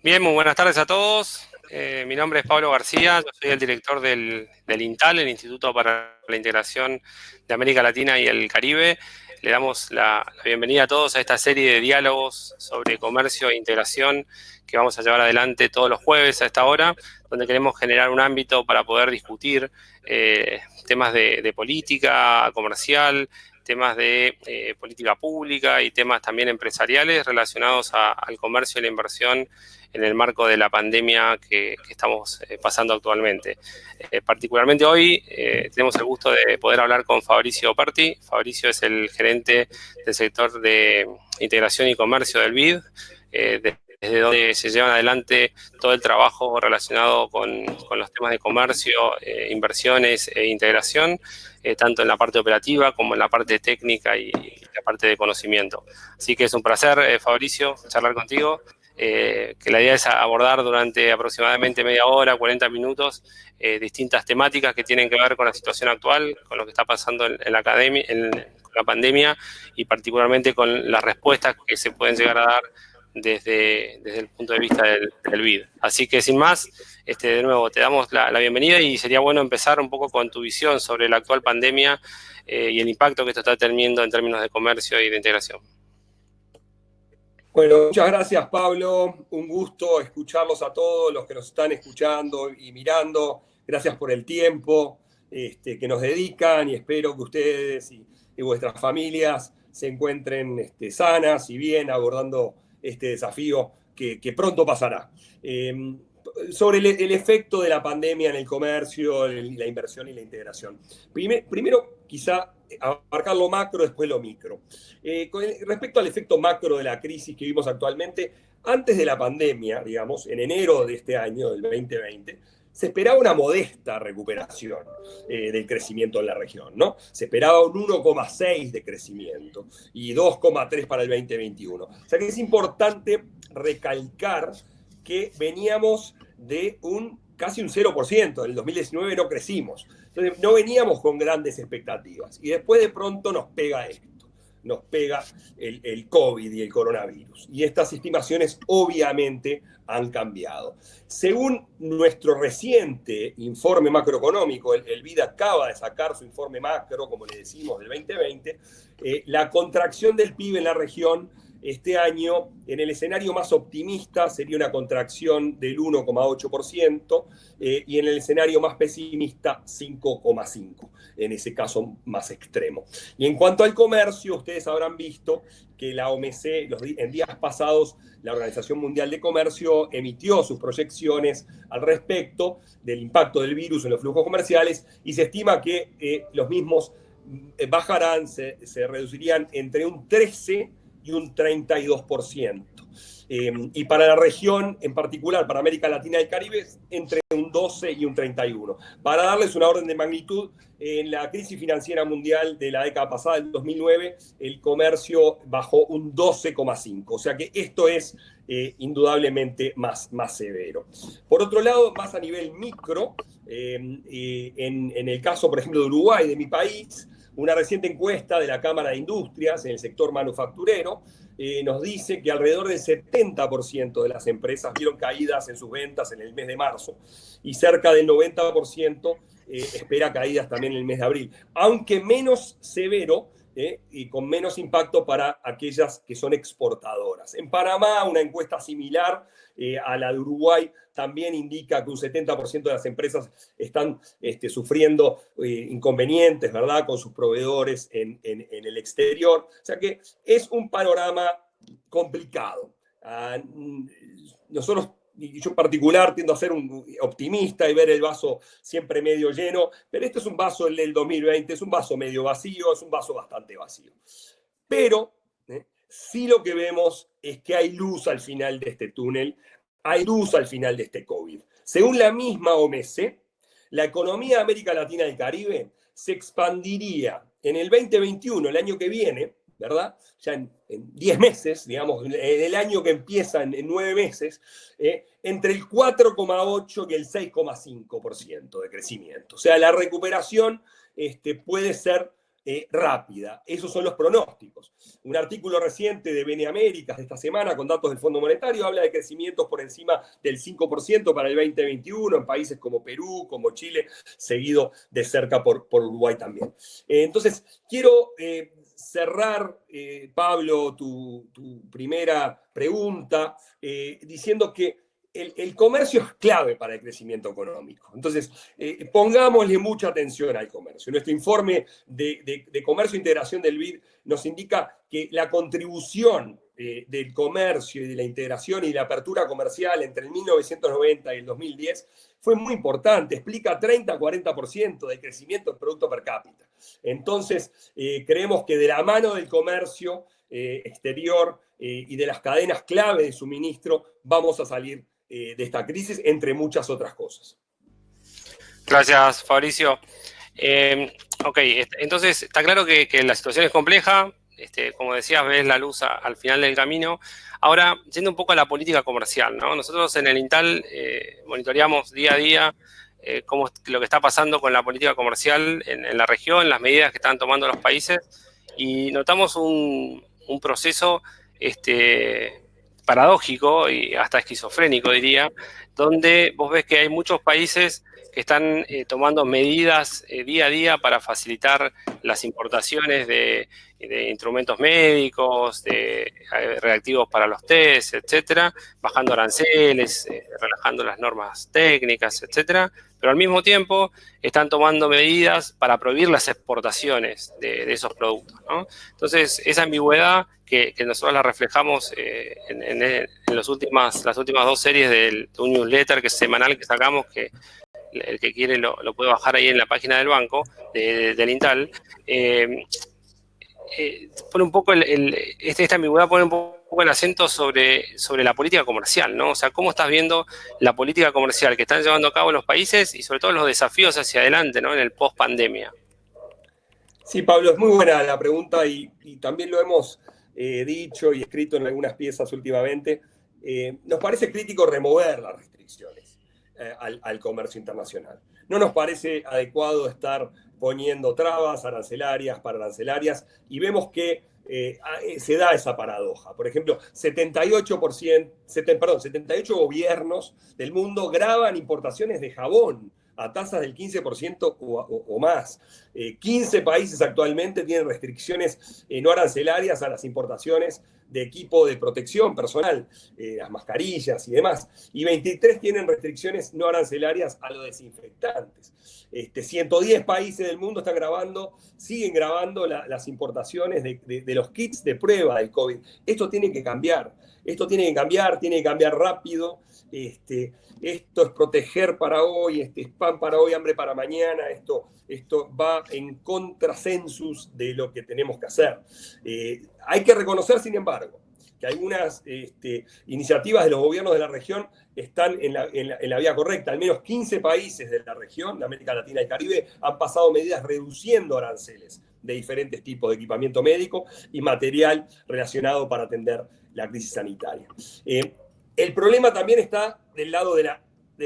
Bien, muy buenas tardes a todos. Mi nombre es Pablo García, yo soy el director del INTAL, el Instituto para la Integración de América Latina y el Caribe. Le damos la bienvenida a todos a esta serie de diálogos sobre comercio e integración que vamos a llevar adelante todos los jueves a esta hora, donde queremos generar un ámbito para poder discutir temas de política comercial, temas de política pública y temas también empresariales relacionados al comercio y la inversión en el marco de la pandemia que estamos pasando actualmente. Particularmente hoy tenemos el gusto de poder hablar con Fabricio Perti. Fabricio es el gerente del sector de integración y comercio del BID, desde donde se llevan adelante todo el trabajo relacionado con los temas de comercio, inversiones e integración, tanto en la parte operativa como en la parte técnica y la parte de conocimiento. Así que es un placer, Fabricio, charlar contigo. Que la idea es abordar durante aproximadamente media hora, 40 minutos, distintas temáticas que tienen que ver con la situación actual, con lo que está pasando en la academia, con la pandemia y particularmente con las respuestas que se pueden llegar a dar desde el punto de vista del BID. Así que sin más, de nuevo te damos la bienvenida y sería bueno empezar un poco con tu visión sobre la actual pandemia y el impacto que esto está teniendo en términos de comercio y de integración. Bueno, muchas gracias, Pablo. Un gusto escucharlos a todos los que nos están escuchando y mirando. Gracias por el tiempo que nos dedican y espero que ustedes y vuestras familias se encuentren sanas y bien abordando este desafío que pronto pasará. Sobre el efecto de la pandemia en el comercio, la inversión y la integración. Primero, quizá abarcar lo macro, después lo micro. Respecto al efecto macro de la crisis que vivimos actualmente, antes de la pandemia, digamos, en enero de este año, del 2020, se esperaba una modesta recuperación del crecimiento en la región, ¿no? Se esperaba un 1,6 de crecimiento y 2,3 para el 2021. O sea que es importante recalcar que veníamos de casi un 0%. En el 2019 no crecimos. Entonces no veníamos con grandes expectativas. Y después de pronto nos pega esto. Nos pega el COVID y el coronavirus. Y estas estimaciones obviamente han cambiado. Según nuestro reciente informe macroeconómico, el BID acaba de sacar su informe macro, como le decimos, del 2020, la contracción del PIB en la región este año, en el escenario más optimista, sería una contracción del 1,8% y en el escenario más pesimista, 5,5%, en ese caso más extremo. Y en cuanto al comercio, ustedes habrán visto que la OMC, en días pasados, la Organización Mundial de Comercio emitió sus proyecciones al respecto del impacto del virus en los flujos comerciales y se estima que los mismos bajarán, se reducirían entre un 13% y un 32%. Y para la región, en particular para América Latina y el Caribe, entre un 12 y un 31. Para darles una orden de magnitud, en la crisis financiera mundial de la década pasada, del 2009, el comercio bajó un 12,5. O sea que esto es indudablemente más severo. Por otro lado, más a nivel micro, en el caso, por ejemplo, de Uruguay, de mi país, una reciente encuesta de la Cámara de Industrias en el sector manufacturero nos dice que alrededor del 70% de las empresas vieron caídas en sus ventas en el mes de marzo y cerca del 90% espera caídas también en el mes de abril, aunque menos severo y con menos impacto para aquellas que son exportadoras. En Panamá, una encuesta similar a la de Uruguay también indica que un 70% de las empresas están sufriendo inconvenientes, ¿verdad?, con sus proveedores en el exterior. O sea que es un panorama complicado. Nosotros, y yo en particular, tiendo a ser un optimista y ver el vaso siempre medio lleno, pero este es un vaso, el del 2020, es un vaso medio vacío, es un vaso bastante vacío. Pero sí lo que vemos es que hay luz al final de este túnel, hay luz al final de este COVID. Según la misma OMC, la economía de América Latina y el Caribe se expandiría en el 2021, el año que viene, ¿verdad? Ya en 10 meses, digamos, en el año que empieza en 9 meses, entre el 4,8 y el 6,5% de crecimiento. O sea, la recuperación puede ser rápida. Esos son los pronósticos. Un artículo reciente de Bene Américas de esta semana, con datos del Fondo Monetario, habla de crecimientos por encima del 5% para el 2021 en países como Perú, como Chile, seguido de cerca por Uruguay también. Entonces, quiero cerrar, Pablo, tu primera pregunta, diciendo que el comercio es clave para el crecimiento económico. Entonces, pongámosle mucha atención al comercio. Nuestro informe de comercio e integración del BID nos indica que la contribución del comercio y de la integración y de la apertura comercial entre el 1990 y el 2010 fue muy importante, explica 30-40% del crecimiento del Producto Per Cápita. Entonces, creemos que de la mano del comercio exterior y de las cadenas clave de suministro vamos a salir de esta crisis, entre muchas otras cosas. Gracias, Fabricio. Ok, entonces está claro que la situación es compleja. Como decías, ves la luz al final del camino. Ahora, yendo un poco a la política comercial, ¿no? Nosotros en el INTAL monitoreamos día a día lo que está pasando con la política comercial en la región, las medidas que están tomando los países, y notamos un proceso paradójico y hasta esquizofrénico, diría, donde vos ves que hay muchos países que están tomando medidas día a día para facilitar las importaciones de instrumentos médicos, de reactivos para los test, etcétera, bajando aranceles, relajando las normas técnicas, etcétera, pero al mismo tiempo están tomando medidas para prohibir las exportaciones de esos productos, ¿no? Entonces, esa ambigüedad que nosotros la reflejamos en las últimas 2 series de un newsletter que es semanal que sacamos, que el que quiere lo puede bajar ahí en la página del banco, del INTAL, pone un poco esta ambigüedad pone un poco el acento sobre la política comercial, ¿no? O sea, ¿cómo estás viendo la política comercial que están llevando a cabo los países y sobre todo los desafíos hacia adelante, ¿no? En el post-pandemia. Sí, Pablo, es muy buena la pregunta y también lo hemos dicho y escrito en algunas piezas últimamente. Nos parece crítico remover las restricciones al comercio internacional. No nos parece adecuado estar poniendo trabas arancelarias, pararancelarias, y vemos que se da esa paradoja. Por ejemplo, 78 gobiernos del mundo graban importaciones de jabón a tasas del 15% o más. 15 países actualmente tienen restricciones no arancelarias a las importaciones de equipo de protección personal, las mascarillas y demás. Y 23 tienen restricciones no arancelarias a los desinfectantes. 110 países del mundo siguen grabando las importaciones de los kits de prueba del COVID. Esto tiene que cambiar. Tiene que cambiar rápido. Esto es proteger para hoy, es pan para hoy, hambre para mañana. Esto va en contrasensus de lo que tenemos que hacer. Hay que reconocer, sin embargo, que algunas iniciativas de los gobiernos de la región están en la vía correcta. Al menos 15 países de la región, de América Latina y Caribe, han pasado medidas reduciendo aranceles de diferentes tipos de equipamiento médico y material relacionado para atender la crisis sanitaria. El problema también está del lado de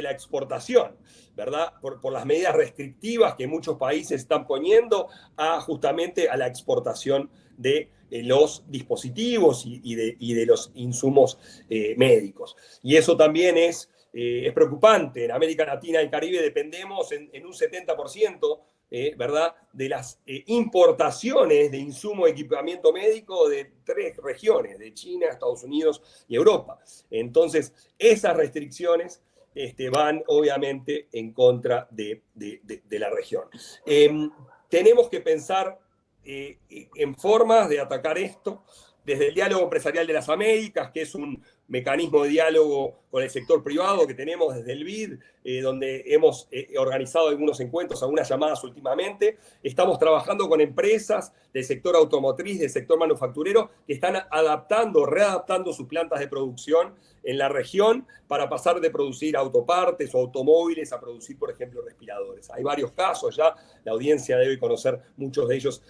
la exportación, ¿verdad? Por las medidas restrictivas que muchos países están poniendo justamente a la exportación de los dispositivos y de los insumos médicos. Y eso también es preocupante. En América Latina y Caribe dependemos en un 70%, ¿verdad?, de las importaciones de insumo de equipamiento médico de 3 regiones, de China, Estados Unidos y Europa. Entonces, esas restricciones van obviamente en contra de la región. Tenemos que pensar en formas de atacar esto desde el diálogo empresarial de las Américas, que es un mecanismo de diálogo con el sector privado que tenemos desde el BID, donde hemos organizado algunos encuentros, algunas llamadas últimamente. Estamos trabajando con empresas del sector automotriz, del sector manufacturero, que están readaptando sus plantas de producción en la región para pasar de producir autopartes o automóviles a producir, por ejemplo, respiradores. Hay varios casos ya, la audiencia debe conocer, muchos de ellos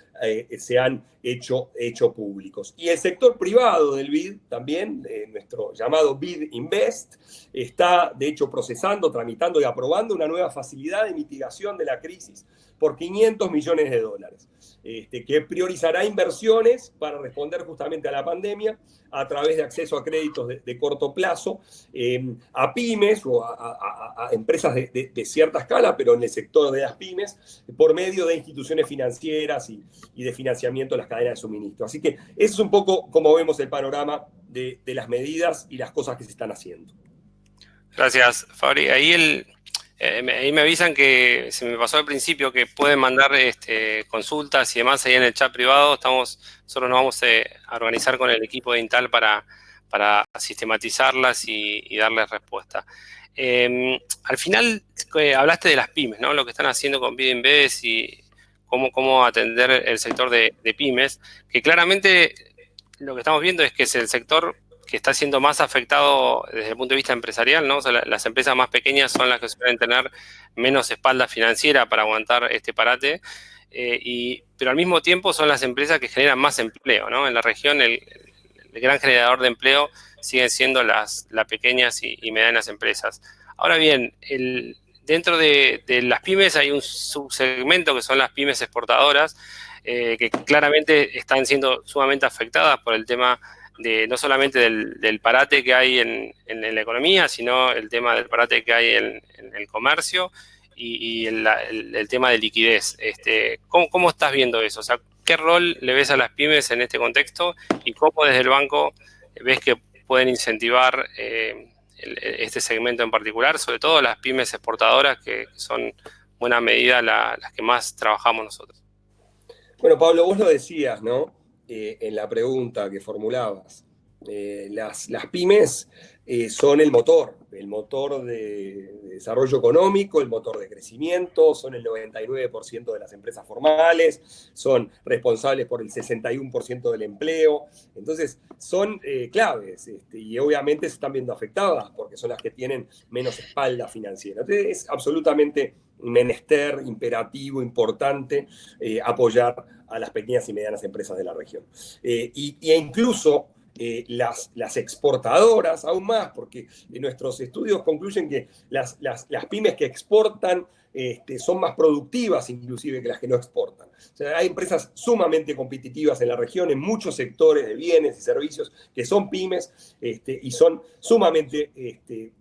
se han hecho públicos. Y el sector privado del BID también, nuestro llamado BID Invest, está de hecho procesando, tramitando y aprobando una nueva facilidad de mitigación de la crisis por $500 millones. que priorizará inversiones para responder justamente a la pandemia a través de acceso a créditos de corto plazo, a pymes o a empresas de cierta escala, pero en el sector de las pymes, por medio de instituciones financieras y de financiamiento de las cadenas de suministro. Así que eso es un poco como vemos el panorama de las medidas y las cosas que se están haciendo. Gracias, Fabri. Ahí me avisan que se me pasó al principio que pueden mandar consultas y demás ahí en el chat privado. Nosotros nos vamos a organizar con el equipo de Intal para sistematizarlas y darles respuesta. Al final hablaste de las pymes, ¿no? Lo que están haciendo con BidInvest y cómo atender el sector de pymes, que claramente lo que estamos viendo es que es el sector que está siendo más afectado desde el punto de vista empresarial, ¿no? O sea, las empresas más pequeñas son las que suelen tener menos espalda financiera para aguantar este parate, pero al mismo tiempo son las empresas que generan más empleo, ¿no? En la región el gran generador de empleo siguen siendo las pequeñas y medianas empresas. Ahora bien, dentro de las pymes hay un subsegmento que son las pymes exportadoras, que claramente están siendo sumamente afectadas por el tema no solamente del parate que hay en la economía, sino el tema del parate que hay en el comercio y el tema de liquidez. ¿Cómo estás viendo eso? O sea, ¿qué rol le ves a las pymes en este contexto y cómo desde el banco ves que pueden incentivar este segmento en particular, sobre todo las pymes exportadoras, que son en buena medida las que más trabajamos nosotros? Bueno, Pablo, vos lo decías, ¿no? En la pregunta que formulabas. Las pymes son el motor de desarrollo económico, el motor de crecimiento, son el 99% de las empresas formales, son responsables por el 61% del empleo. Entonces, son claves y obviamente se están viendo afectadas porque son las que tienen menos espalda financiera. Entonces, es absolutamente menester, imperativo, importante apoyar a las pequeñas y medianas empresas de la región. E incluso las exportadoras, aún más, porque nuestros estudios concluyen que las pymes que exportan son más productivas inclusive que las que no exportan. O sea, hay empresas sumamente competitivas en la región, en muchos sectores de bienes y servicios que son pymes y son sumamente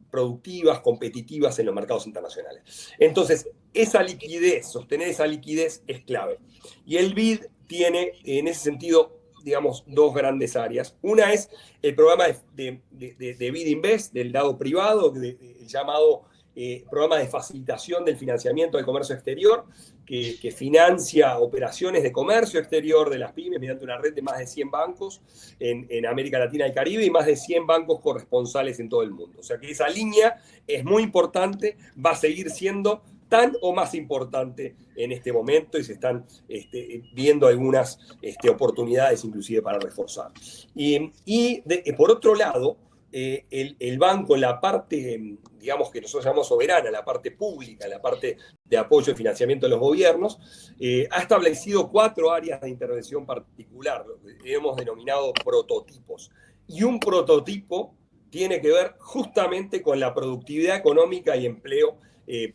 productivas, competitivas en los mercados internacionales. Entonces, esa liquidez, sostener esa liquidez es clave. Y el BID tiene, en ese sentido, digamos, dos grandes áreas. Una es el programa de BidInvest, del lado privado, el llamado programa de facilitación del financiamiento del comercio exterior, que financia operaciones de comercio exterior de las pymes mediante una red de más de 100 bancos en América Latina y el Caribe y más de 100 bancos corresponsales en todo el mundo. O sea que esa línea es muy importante, va a seguir siendo tan o más importante en este momento y se están viendo algunas oportunidades inclusive para reforzar. Por otro lado, el banco en la parte, digamos que nosotros llamamos soberana, la parte pública, la parte de apoyo y financiamiento de los gobiernos, ha establecido 4 áreas de intervención particular, lo que hemos denominado prototipos. Y un prototipo tiene que ver justamente con la productividad económica y empleo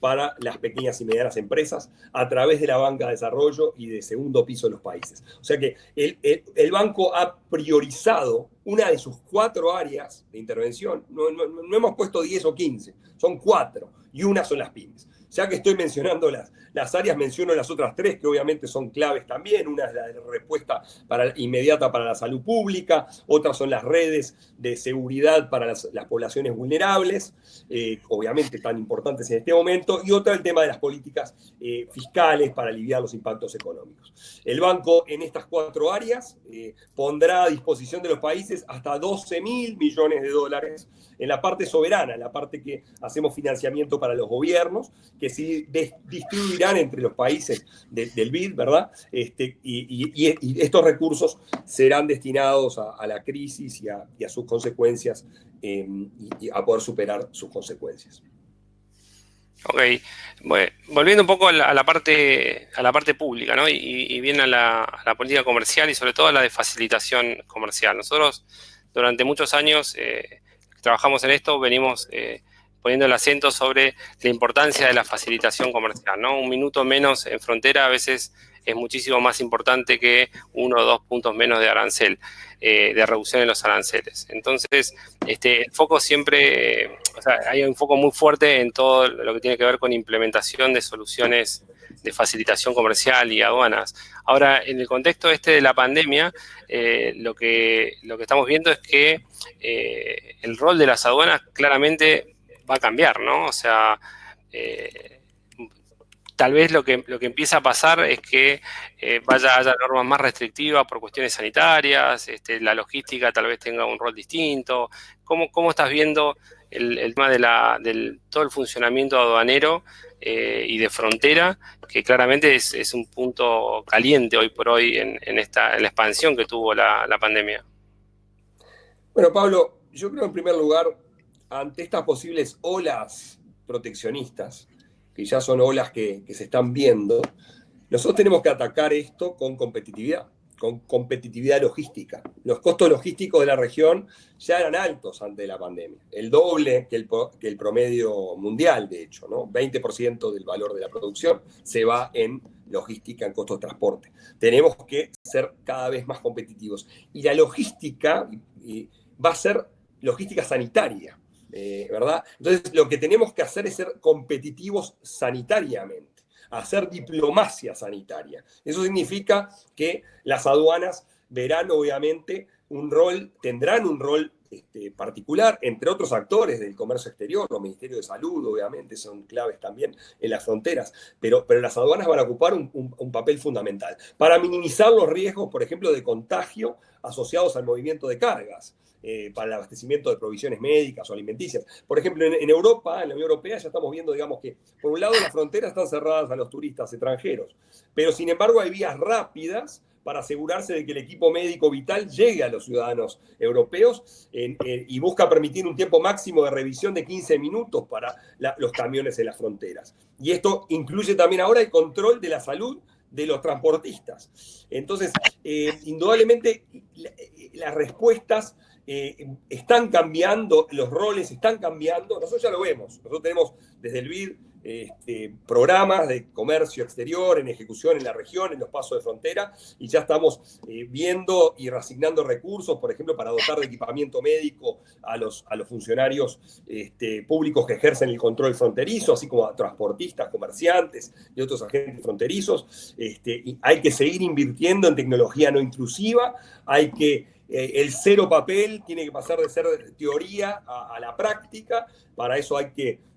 para las pequeñas y medianas empresas a través de la banca de desarrollo y de segundo piso de los países. O sea que el banco ha priorizado una de sus 4 áreas de intervención. No hemos puesto 10 o 15, son 4 y una son las pymes. Ya que estoy mencionando las áreas, menciono las otras 3 que obviamente son claves también. Una es la de respuesta inmediata para la salud pública, otras son las redes de seguridad para las poblaciones vulnerables, obviamente tan importantes en este momento, y otra el tema de las políticas fiscales para aliviar los impactos económicos. El banco en estas 4 áreas pondrá a disposición de los países hasta 12.000 millones de dólares en la parte soberana, en la parte que hacemos financiamiento para los gobiernos, que se distribuirán entre los países del BID, ¿verdad? Y estos recursos serán destinados a la crisis y a sus consecuencias y a poder superar sus consecuencias. Ok, bueno, volviendo un poco a la parte pública, ¿no? Y bien a la política comercial y sobre todo a la de facilitación comercial. Nosotros durante muchos años trabajamos en esto, venimos poniendo el acento sobre la importancia de la facilitación comercial, ¿no? Un minuto menos en frontera a veces es muchísimo más importante que 1 o 2 puntos menos de arancel, de reducción en los aranceles. Entonces, el foco siempre, o sea, hay un foco muy fuerte en todo lo que tiene que ver con implementación de soluciones de facilitación comercial y aduanas. Ahora, en el contexto de la pandemia, lo que estamos viendo es que el rol de las aduanas claramente va a cambiar, ¿no? O sea, tal vez lo que empieza a pasar es que haya normas más restrictivas por cuestiones sanitarias, la logística tal vez tenga un rol distinto. ¿Cómo estás viendo el tema del todo el funcionamiento aduanero y de frontera, que claramente es un punto caliente hoy por hoy en la expansión que tuvo la pandemia? Bueno, Pablo, yo creo en primer lugar, ante estas posibles olas proteccionistas, que ya son olas que se están viendo, nosotros tenemos que atacar esto con competitividad logística. Los costos logísticos de la región ya eran altos antes de la pandemia, el doble que el promedio mundial, de hecho, ¿no? 20% del valor de la producción se va en logística, en costos de transporte. Tenemos que ser cada vez más competitivos. Y la logística va a ser logística sanitaria, ¿verdad? Entonces, lo que tenemos que hacer es ser competitivos sanitariamente, hacer diplomacia sanitaria. Eso significa que las aduanas verán, obviamente, tendrán un rol particular, entre otros actores del comercio exterior, los ministerios de salud, obviamente, son claves también en las fronteras, pero las aduanas van a ocupar un papel fundamental para minimizar los riesgos, por ejemplo, de contagio asociados al movimiento de cargas. Para el abastecimiento de provisiones médicas o alimenticias. Por ejemplo, en Europa, en la Unión Europea, ya estamos viendo, digamos, que por un lado las fronteras están cerradas a los turistas extranjeros, pero sin embargo hay vías rápidas para asegurarse de que el equipo médico vital llegue a los ciudadanos europeos y busca permitir un tiempo máximo de revisión de 15 minutos para los camiones en las fronteras. Y esto incluye también ahora el control de la salud de los transportistas. Entonces, indudablemente, las respuestas están cambiando, los roles están cambiando, nosotros ya lo vemos, nosotros tenemos desde el BID programas de comercio exterior en ejecución en la región, en los pasos de frontera, y ya estamos viendo y reasignando recursos, por ejemplo, para dotar de equipamiento médico a los funcionarios públicos que ejercen el control fronterizo, así como a transportistas, comerciantes y otros agentes fronterizos. Y hay que seguir invirtiendo en tecnología no intrusiva, hay que el cero papel tiene que pasar de ser teoría a la práctica. Para eso hay que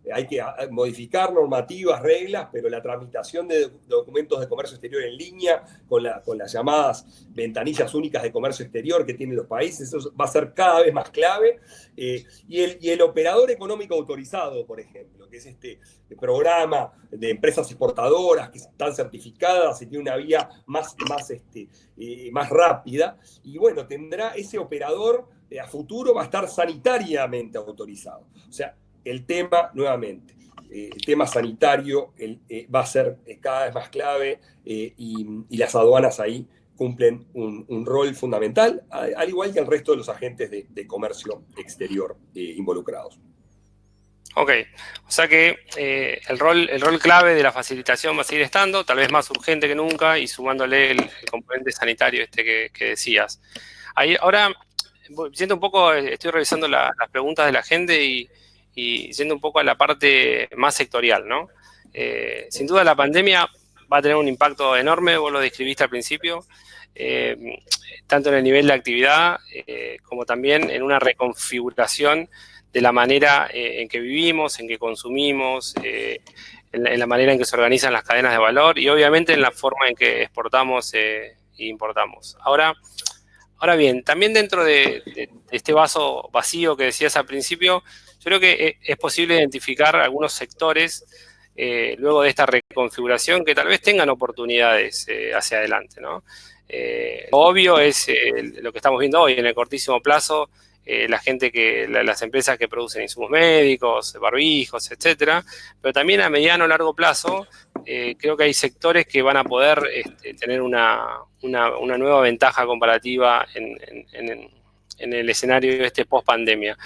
modificar normativas, reglas, pero la tramitación de documentos de comercio exterior en línea, con las llamadas ventanillas únicas de comercio exterior que tienen los países, eso va a ser cada vez más clave. Y el operador económico autorizado, por ejemplo, que es este programa de empresas exportadoras que están certificadas y tiene una vía más rápida, y bueno, tendrá ese operador a futuro va a estar sanitariamente autorizado. O sea, el tema, nuevamente, el tema sanitario va a ser cada vez más clave y las aduanas ahí cumplen un rol fundamental, al igual que el resto de los agentes de comercio exterior involucrados. Ok, o sea que el rol clave de la facilitación va a seguir estando, tal vez más urgente que nunca, y sumándole el componente sanitario que decías. Ahora, siento un poco, estoy revisando las preguntas de la gente y yendo un poco a la parte más sectorial, ¿no? Sin duda la pandemia va a tener un impacto enorme, vos lo describiste al principio, tanto en el nivel de actividad como también en una reconfiguración de la manera en que vivimos, en que consumimos, en la manera en que se organizan las cadenas de valor y obviamente en la forma en que exportamos e importamos. Ahora bien, también dentro de este vaso vacío que decías al principio, yo creo que es posible identificar algunos sectores luego de esta reconfiguración que tal vez tengan oportunidades hacia adelante, ¿no? Lo obvio es lo que estamos viendo hoy en el cortísimo plazo, las empresas que producen insumos médicos, barbijos, etcétera, pero también a mediano o largo plazo creo que hay sectores que van a poder tener una nueva ventaja comparativa en el escenario post pandemia.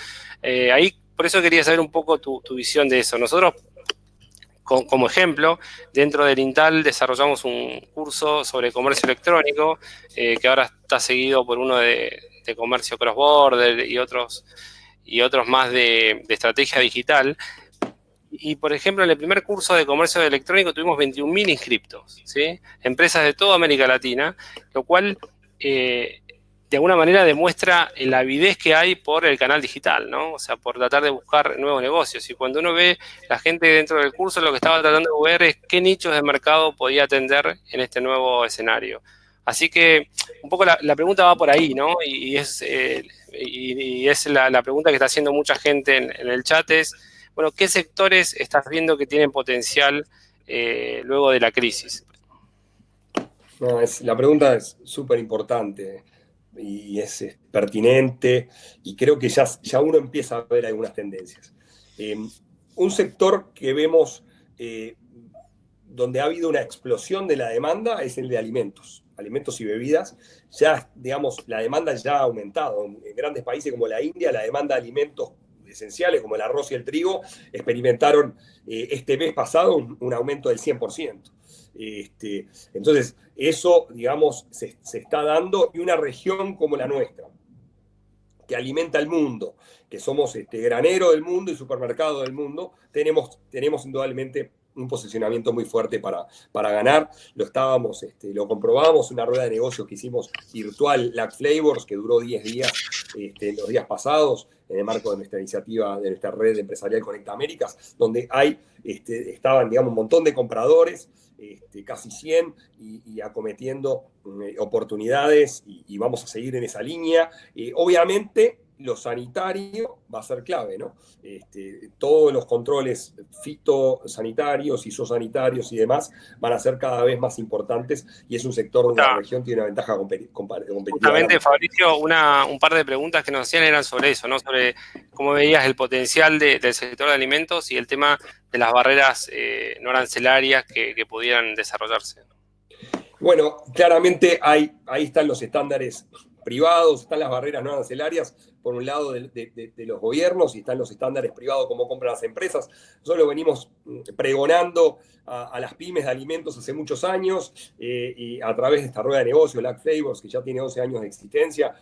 Ahí, por eso quería saber un poco tu visión de eso. Nosotros, como ejemplo, dentro del INTAL desarrollamos un curso sobre comercio electrónico, que ahora está seguido por uno de comercio cross-border y otros más de estrategia digital. Y, por ejemplo, en el primer curso de comercio electrónico tuvimos 21.000 inscriptos, ¿sí? Empresas de toda América Latina, lo cual de alguna manera demuestra la avidez que hay por el canal digital, ¿no? O sea, por tratar de buscar nuevos negocios. Y cuando uno ve la gente dentro del curso, lo que estaba tratando de ver es qué nichos de mercado podía atender en este nuevo escenario. Así que un poco la pregunta va por ahí, ¿no? Y es la pregunta que está haciendo mucha gente en el chat es, bueno, ¿qué sectores estás viendo que tienen potencial luego de la crisis? No, la pregunta es súper importante y es pertinente, y creo que ya uno empieza a ver algunas tendencias. Un sector que vemos donde ha habido una explosión de la demanda es el de alimentos y bebidas. Ya, digamos, la demanda ya ha aumentado. En grandes países como la India, la demanda de alimentos esenciales como el arroz y el trigo experimentaron este mes pasado un aumento del 100%. Entonces, eso, digamos, se está dando, y una región como la nuestra, que alimenta al mundo, que somos granero del mundo y supermercado del mundo, tenemos indudablemente un posicionamiento muy fuerte para ganar. Lo comprobamos, una rueda de negocios que hicimos virtual, Lac Flavors, que duró 10 días los días pasados, en el marco de nuestra iniciativa, de nuestra red empresarial Conecta Américas, donde estaban, digamos, un montón de compradores, casi 100, y acometiendo oportunidades, y vamos a seguir en esa línea. Obviamente, lo sanitario va a ser clave, ¿no? Todos los controles fitosanitarios, isosanitarios y demás van a ser cada vez más importantes, y es un sector donde la región tiene una ventaja competitiva. Justamente, Fabricio, un par de preguntas que nos hacían eran sobre eso, ¿no? Sobre cómo veías el potencial del sector de alimentos y el tema de las barreras no arancelarias que pudieran desarrollarse. Bueno, claramente ahí están los estándares privados, están las barreras no arancelarias, por un lado de los gobiernos, y están los estándares privados como compran las empresas. Nosotros lo venimos pregonando a las pymes de alimentos hace muchos años, y a través de esta rueda de negocio, Lac Flavors, que ya tiene 11 años de existencia.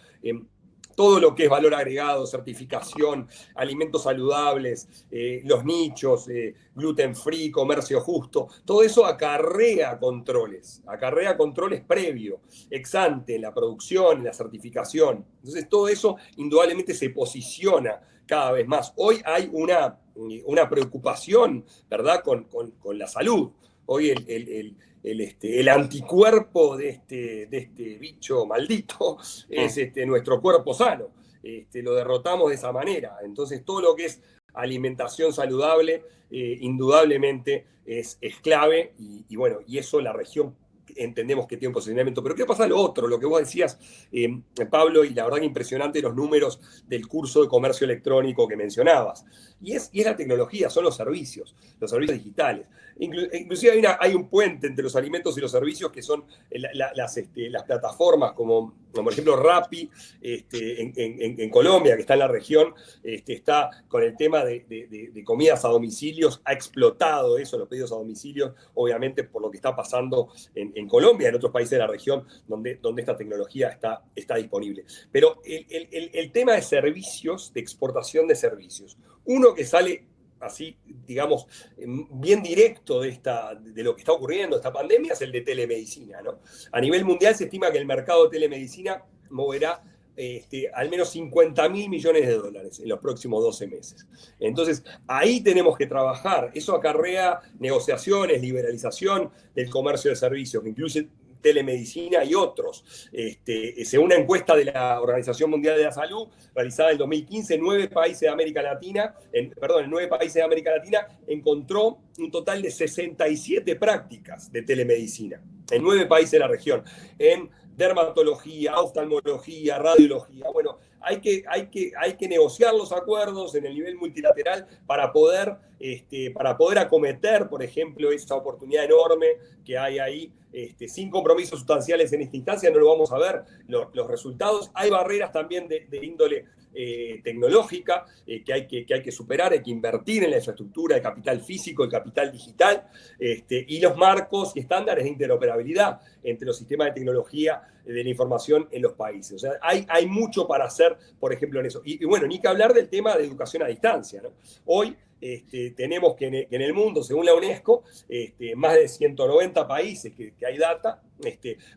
Todo lo que es valor agregado, certificación, alimentos saludables, los nichos, gluten free, comercio justo, todo eso acarrea controles previo, ex ante, en la producción, en la certificación. Entonces todo eso indudablemente se posiciona cada vez más. Hoy hay una preocupación, ¿verdad?, con la salud. Hoy el anticuerpo de este bicho maldito es nuestro cuerpo sano. Lo derrotamos de esa manera. Entonces, todo lo que es alimentación saludable, indudablemente es clave, y bueno, y eso la región entendemos que tiene un posicionamiento. Pero ¿qué pasa lo otro? Lo que vos decías, Pablo, y la verdad que impresionante los números del curso de comercio electrónico que mencionabas. Y es la tecnología, son los servicios digitales. Inclusive hay un puente entre los alimentos y los servicios, que son las plataformas como por ejemplo Rappi, en Colombia, que está en la región, está con el tema de comidas a domicilios, ha explotado eso, los pedidos a domicilios, obviamente por lo que está pasando en Colombia, en otros países de la región donde esta tecnología está disponible. Pero el tema de servicios, de exportación de servicios, uno que sale así, digamos, bien directo de lo que está ocurriendo, esta pandemia, es el de telemedicina, ¿no? A nivel mundial se estima que el mercado de telemedicina moverá al menos $50.000 millones en los próximos 12 meses. Entonces, ahí tenemos que trabajar. Eso acarrea negociaciones, liberalización del comercio de servicios, que incluye telemedicina y otros. Según una encuesta de la Organización Mundial de la Salud, realizada en 2015, en 9 países de América Latina encontró un total de 67 prácticas de telemedicina, en 9 países de la región, en dermatología, oftalmología, radiología. Bueno, hay que negociar los acuerdos en el nivel multilateral para poder para poder acometer, por ejemplo, esa oportunidad enorme que hay ahí. Sin compromisos sustanciales en esta instancia no lo vamos a ver los resultados. Hay barreras también de índole tecnológica que hay que superar, hay que invertir en la infraestructura de capital físico, de capital digital, y los marcos y estándares de interoperabilidad entre los sistemas de tecnología de la información en los países. O sea, hay mucho para hacer, por ejemplo, en eso. Y bueno, ni que hablar del tema de educación a distancia, ¿no? Hoy tenemos que en el mundo, según la UNESCO, más de 190 países que hay data,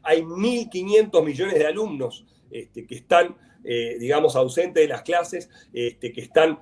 hay 1.500 millones de alumnos que están, digamos, ausentes de las clases, que están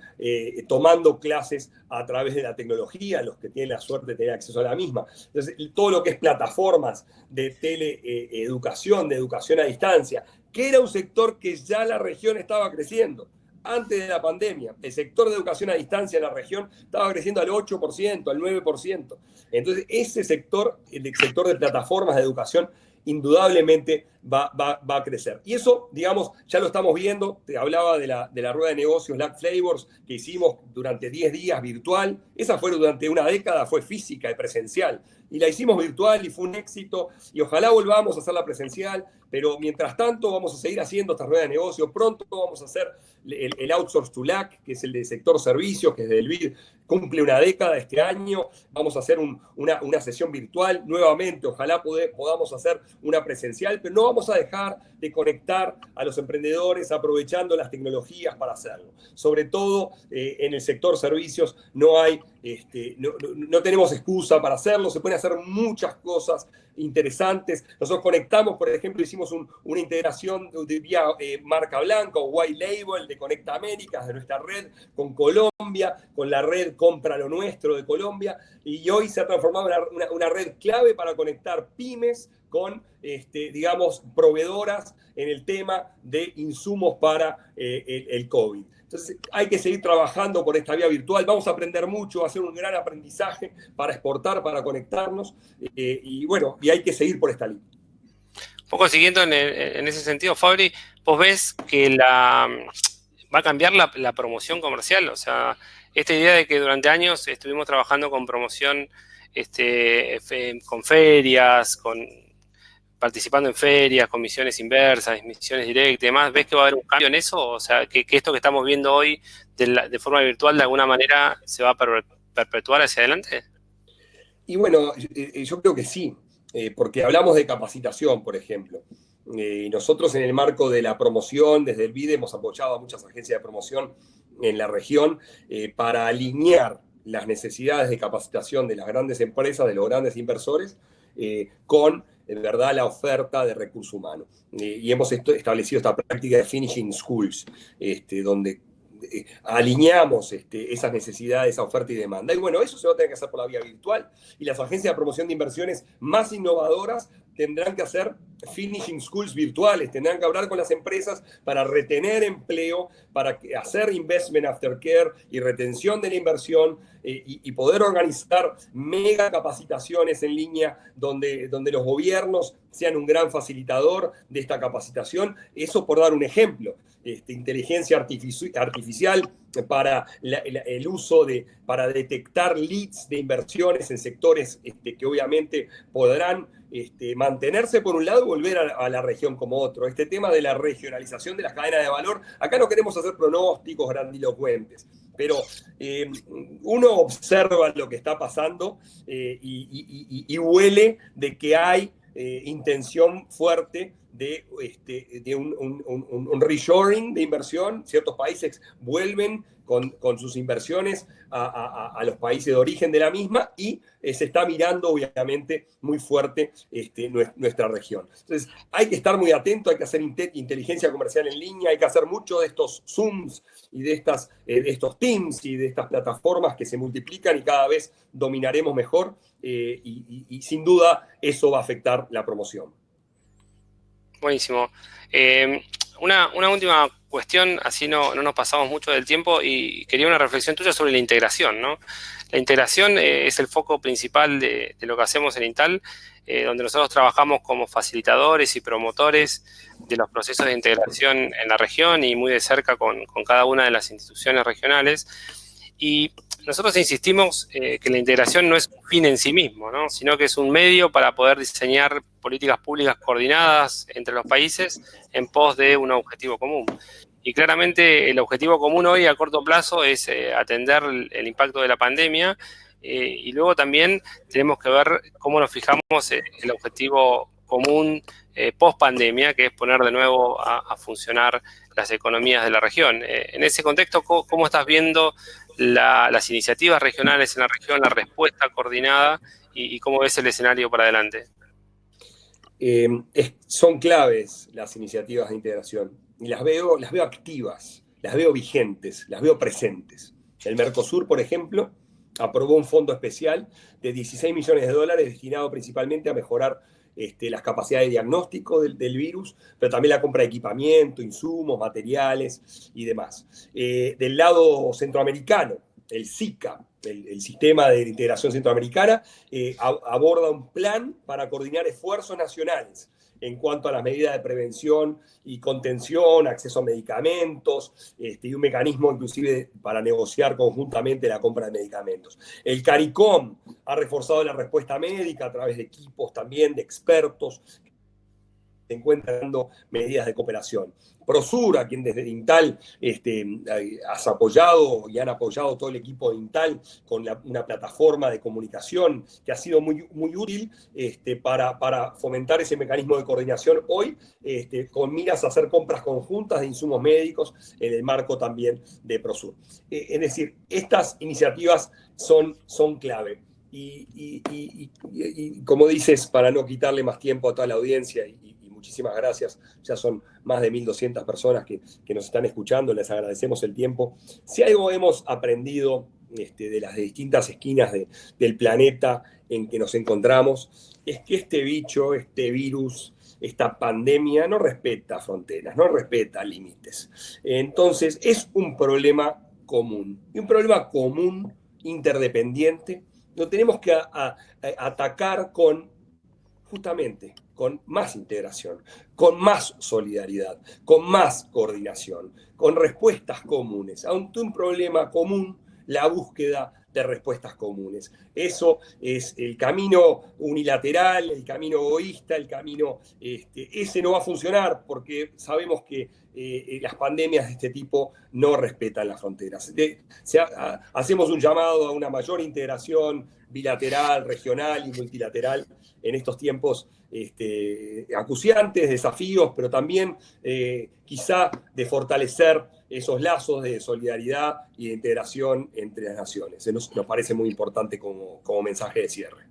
tomando clases a través de la tecnología, los que tienen la suerte de tener acceso a la misma. Entonces, todo lo que es plataformas de teleeducación, de educación a distancia, que era un sector que ya la región estaba creciendo. Antes de la pandemia, el sector de educación a distancia en la región estaba creciendo al 8%, al 9%. Entonces, ese sector, el sector de plataformas de educación, indudablemente va a crecer. Y eso, digamos, ya lo estamos viendo. Te hablaba de la rueda de negocios Black Flavors que hicimos durante 10 días virtual. Esa fue durante una década, fue física y presencial. Y la hicimos virtual y fue un éxito. Y ojalá volvamos a hacerla presencial. Pero mientras tanto vamos a seguir haciendo esta rueda de negocio. Pronto vamos a hacer el Outsource to LAC, que es el de sector servicios, que desde el BID cumple una década este año. Vamos a hacer una sesión virtual nuevamente. Ojalá podamos hacer una presencial, pero no vamos a dejar de conectar a los emprendedores aprovechando las tecnologías para hacerlo. Sobre todo en el sector servicios no tenemos excusa para hacerlo. Se pueden hacer muchas cosas interesantes. Nosotros conectamos, por ejemplo, hicimos una integración vía marca blanca o white label de Conecta Américas, de nuestra red con Colombia, con la red Compra lo Nuestro de Colombia, y hoy se ha transformado en una red clave para conectar pymes con, digamos, proveedoras en el tema de insumos para el COVID. Entonces, hay que seguir trabajando por esta vía virtual. Vamos a aprender mucho, va a ser un gran aprendizaje para exportar, para conectarnos, y bueno, y hay que seguir por esta línea. Un poco siguiendo en ese sentido, Fabri, ¿vos ves que va a cambiar la promoción comercial? O sea, esta idea de que durante años estuvimos trabajando con promoción, con ferias, participando en ferias, con misiones inversas, misiones directas y demás, ¿ves que va a haber un cambio en eso? O sea, que esto que estamos viendo hoy de forma virtual de alguna manera se va a perpetuar hacia adelante. Y bueno, yo creo que sí, porque hablamos de capacitación, por ejemplo. Nosotros en el marco de la promoción, desde el BID hemos apoyado a muchas agencias de promoción en la región para alinear las necesidades de capacitación de las grandes empresas, de los grandes inversores, con en verdad la oferta de recursos humanos. Y hemos establecido esta práctica de finishing schools, donde alineamos esas necesidades, esa oferta y demanda. Y bueno, eso se va a tener que hacer por la vía virtual, y las agencias de promoción de inversiones más innovadoras tendrán que hacer finishing schools virtuales, tendrán que hablar con las empresas para retener empleo, para hacer investment aftercare y retención de la inversión, y poder organizar mega capacitaciones en línea donde los gobiernos sean un gran facilitador de esta capacitación. Eso por dar un ejemplo. Inteligencia artificial para el uso para detectar leads de inversiones en sectores que obviamente podrán mantenerse por un lado y volver a la región como otro. Este tema de la regionalización de las cadenas de valor, acá no queremos hacer pronósticos grandilocuentes, pero uno observa lo que está pasando y huele de que hay intención fuerte de un reshoring de inversión. Ciertos países vuelven con sus inversiones a los países de origen de la misma, y se está mirando obviamente muy fuerte nuestra región. Entonces hay que estar muy atento, hay que hacer inteligencia comercial en línea, hay que hacer mucho de estos Zooms y de estos Teams y de estas plataformas que se multiplican y cada vez dominaremos mejor, y sin duda eso va a afectar la promoción. Buenísimo. Una última cuestión, así no nos pasamos mucho del tiempo, y quería una reflexión tuya sobre la integración, ¿no? La integración es el foco principal de lo que hacemos en Intal, donde nosotros trabajamos como facilitadores y promotores de los procesos de integración en la región y muy de cerca con cada una de las instituciones regionales. Y nosotros insistimos que la integración no es un fin en sí mismo, ¿no? Sino que es un medio para poder diseñar políticas públicas coordinadas entre los países en pos de un objetivo común. Y claramente el objetivo común hoy a corto plazo es atender el impacto de la pandemia, y luego también tenemos que ver cómo nos fijamos el objetivo común post pandemia, que es poner de nuevo a funcionar las economías de la región. En ese contexto, ¿cómo estás viendo las iniciativas regionales en la región, la respuesta coordinada y cómo ves el escenario para adelante? Son claves las iniciativas de integración y las veo activas, las veo vigentes, las veo presentes. El Mercosur, por ejemplo, aprobó un fondo especial de 16 millones de dólares destinado principalmente a mejorar las capacidades de diagnóstico del virus, pero también la compra de equipamiento, insumos, materiales y demás. Del lado centroamericano, el SICA, el Sistema de Integración Centroamericana, aborda un plan para coordinar esfuerzos nacionales en cuanto a las medidas de prevención y contención, acceso a medicamentos, y un mecanismo inclusive para negociar conjuntamente la compra de medicamentos. El CARICOM ha reforzado la respuesta médica a través de equipos también de expertos se encuentran dando medidas de cooperación. Prosur, a quien desde INTAL has apoyado y han apoyado todo el equipo de INTAL con una plataforma de comunicación que ha sido muy, muy útil para fomentar ese mecanismo de coordinación hoy, con miras a hacer compras conjuntas de insumos médicos en el marco también de Prosur. Es decir, estas iniciativas son clave. Y como dices, para no quitarle más tiempo a toda la audiencia, muchísimas gracias, ya son más de 1.200 personas que nos están escuchando, les agradecemos el tiempo. Si algo hemos aprendido de las distintas esquinas del planeta en que nos encontramos, es que este bicho, este virus, esta pandemia no respeta fronteras, no respeta límites. Entonces es un problema común, y un problema común interdependiente. Lo tenemos que atacar justamente con más integración, con más solidaridad, con más coordinación, con respuestas comunes. Ante un problema común, la búsqueda de respuestas comunes. Eso es el camino unilateral, el camino egoísta, el camino... ese no va a funcionar porque sabemos que las pandemias de este tipo no respetan las fronteras. Hacemos un llamado a una mayor integración bilateral, regional y multilateral en estos tiempos acuciantes, desafíos, pero también quizá de fortalecer esos lazos de solidaridad y de integración entre las naciones. Nos parece muy importante como mensaje de cierre.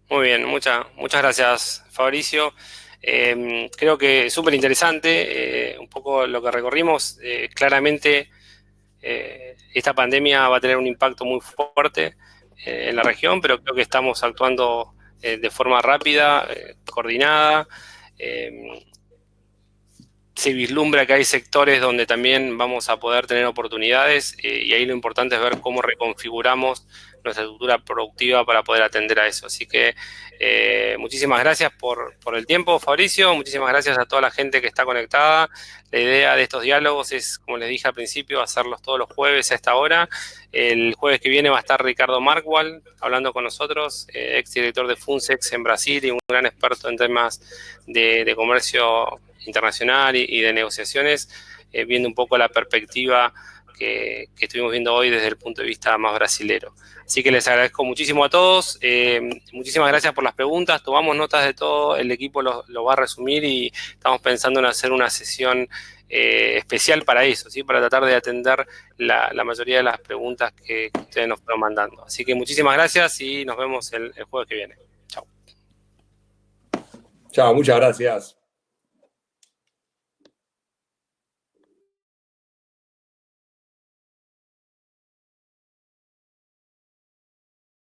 Muy bien, muchas gracias, Fabricio. Creo que es súper interesante un poco lo que recorrimos. Claramente esta pandemia va a tener un impacto muy fuerte en la región, pero creo que estamos actuando de forma rápida, coordinada. Se vislumbra que hay sectores donde también vamos a poder tener oportunidades, y ahí lo importante es ver cómo reconfiguramos nuestra estructura productiva para poder atender a eso. Así que muchísimas gracias por el tiempo, Fabricio. Muchísimas gracias a toda la gente que está conectada. La idea de estos diálogos es, como les dije al principio, hacerlos todos los jueves a esta hora. El jueves que viene va a estar Ricardo Markwald hablando con nosotros, exdirector de Funsex en Brasil y un gran experto en temas de comercio internacional y de negociaciones, viendo un poco la perspectiva que estuvimos viendo hoy desde el punto de vista más brasilero. Así que les agradezco muchísimo a todos, muchísimas gracias por las preguntas, tomamos notas de todo, el equipo lo va a resumir y estamos pensando en hacer una sesión especial para eso, ¿sí? Para tratar de atender la mayoría de las preguntas que ustedes nos fueron mandando. Así que muchísimas gracias y nos vemos el jueves que viene. Chao. Chao, muchas gracias.